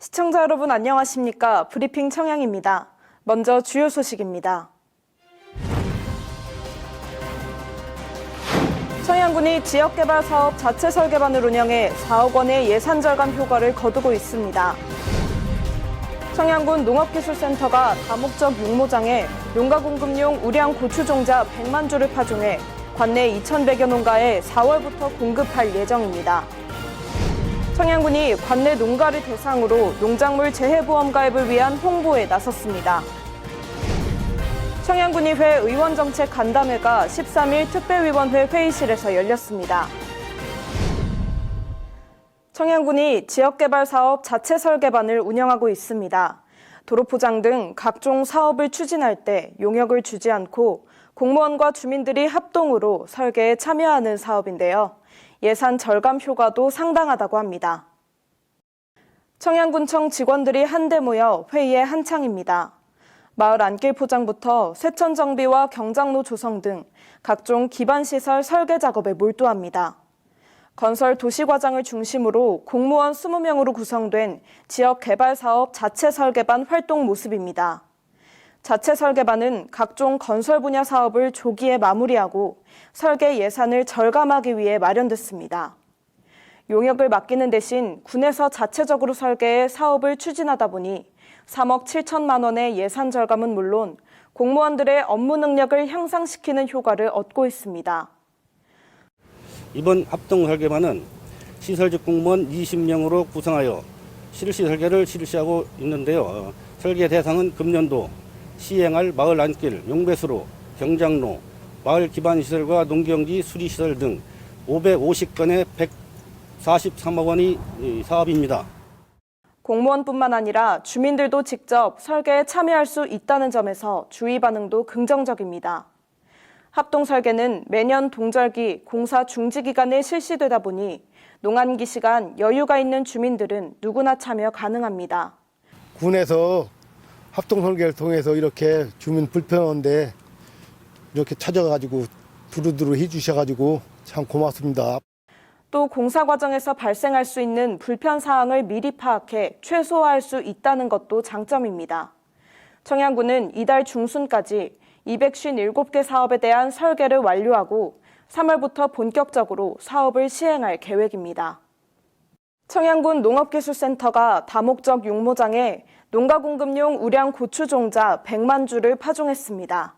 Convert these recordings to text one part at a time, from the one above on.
시청자 여러분 안녕하십니까? 브리핑 청양입니다. 먼저 주요 소식입니다. 청양군이 지역개발 사업 자체 설계반을 운영해 4억 원의 예산 절감 효과를 거두고 있습니다. 청양군 농업기술센터가 다목적 육모장에 농가 공급용 우량 고추 종자 100만 주를 파종해 관내 2,100여 농가에 4월부터 공급할 예정입니다. 청양군이 관내 농가를 대상으로 농작물 재해보험 가입을 위한 홍보에 나섰습니다. 청양군의회 의원정책 간담회가 13일 특별위원회 회의실에서 열렸습니다. 청양군이 지역개발 사업 자체 설계반을 운영하고 있습니다. 도로포장 등 각종 사업을 추진할 때 용역을 주지 않고 공무원과 주민들이 합동으로 설계에 참여하는 사업인데요. 예산 절감 효과도 상당하다고 합니다. 청양군청 직원들이 한데 모여 회의에 한창입니다. 마을 안길 포장부터 쇠천 정비와 경장로 조성 등 각종 기반시설 설계 작업에 몰두합니다. 건설 도시과장을 중심으로 공무원 20명으로 구성된 지역개발사업 자체 설계반 활동 모습입니다. 자체 설계반은 각종 건설 분야 사업을 조기에 마무리하고 설계 예산을 절감하기 위해 마련됐습니다. 용역을 맡기는 대신 군에서 자체적으로 설계해 사업을 추진하다 보니 3억 7천만 원의 예산 절감은 물론 공무원들의 업무 능력을 향상시키는 효과를 얻고 있습니다. 이번 합동설계반은 시설직 공무원 20명으로 구성하여 실시 설계를 실시하고 있는데요. 설계 대상은 금년도 시행할 마을 안길, 용배수로, 경장로, 마을 기반시설과 농경지 수리시설 등 550건의 143억 원의 사업입니다. 공무원뿐만 아니라 주민들도 직접 설계에 참여할 수 있다는 점에서 주위 반응도 긍정적입니다. 합동설계는 매년 동절기, 공사 중지 기간에 실시되다 보니 농한기 시간 여유가 있는 주민들은 누구나 참여 가능합니다. 군에서 합동설계를 통해서 이렇게 주민 불편한데 이렇게 찾아가지고 두루두루 해주셔가지고 참 고맙습니다. 또 공사 과정에서 발생할 수 있는 불편 사항을 미리 파악해 최소화할 수 있다는 것도 장점입니다. 청양군은 이달 중순까지 257개 사업에 대한 설계를 완료하고 3월부터 본격적으로 사업을 시행할 계획입니다. 청양군 농업기술센터가 다목적 육모장에 농가 공급용 우량 고추 종자 100만 주를 파종했습니다.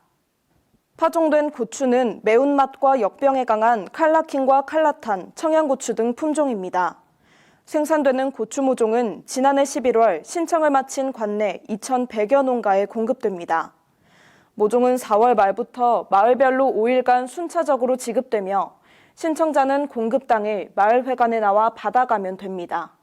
파종된 고추는 매운맛과 역병에 강한 칼라킨과 칼라탄, 청양고추 등 품종입니다. 생산되는 고추 모종은 지난해 11월 신청을 마친 관내 2,100여 농가에 공급됩니다. 모종은 4월 말부터 마을별로 5일간 순차적으로 지급되며 신청자는 공급 당일 마을회관에 나와 받아가면 됩니다.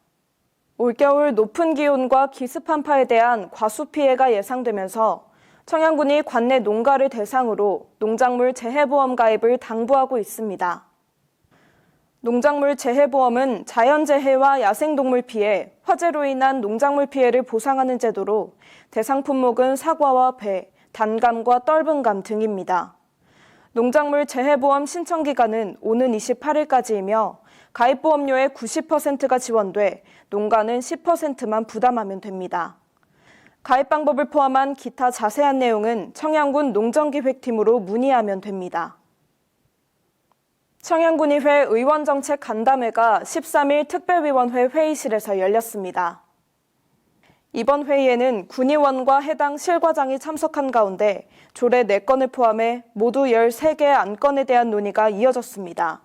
올겨울 높은 기온과 기습 한파에 대한 과수 피해가 예상되면서 청양군이 관내 농가를 대상으로 농작물 재해보험 가입을 당부하고 있습니다. 농작물 재해보험은 자연재해와 야생동물 피해, 화재로 인한 농작물 피해를 보상하는 제도로 대상 품목은 사과와 배, 단감과 떫은감 등입니다. 농작물 재해보험 신청 기간은 오는 28일까지이며 가입보험료의 90%가 지원돼 농가는 10%만 부담하면 됩니다. 가입 방법을 포함한 기타 자세한 내용은 청양군 농정기획팀으로 문의하면 됩니다. 청양군의회 의원정책 간담회가 13일 특별위원회 회의실에서 열렸습니다. 이번 회의에는 군의원과 해당 실과장이 참석한 가운데 조례 4건을 포함해 모두 13개의 안건에 대한 논의가 이어졌습니다.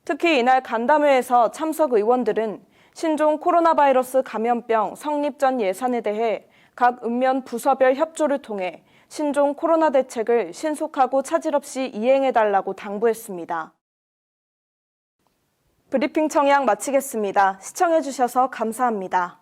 특히 이날 간담회에서 참석 의원들은 신종 코로나 바이러스 감염병 성립 전 예산에 대해 각 읍면 부서별 협조를 통해 신종 코로나 대책을 신속하고 차질 없이 이행해달라고 당부했습니다. 브리핑 청양 마치겠습니다. 시청해주셔서 감사합니다.